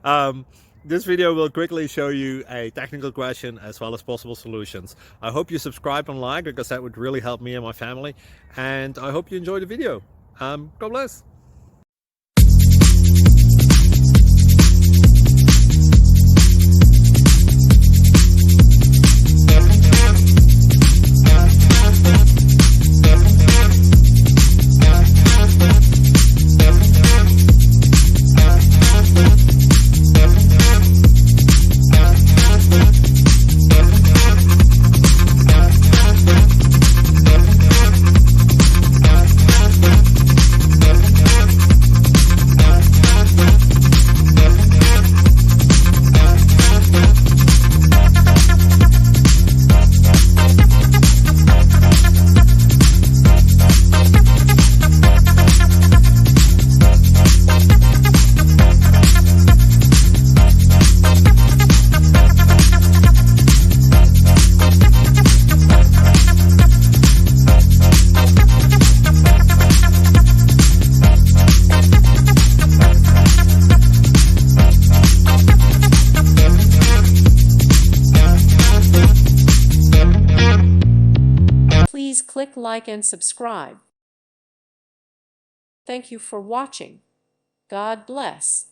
um, this video will quickly show you a technical question as well as possible solutions. I hope you subscribe and like, because that would really help me and my family. And I hope you enjoy the video. God bless. Please click like and subscribe. Thank you for watching. God bless.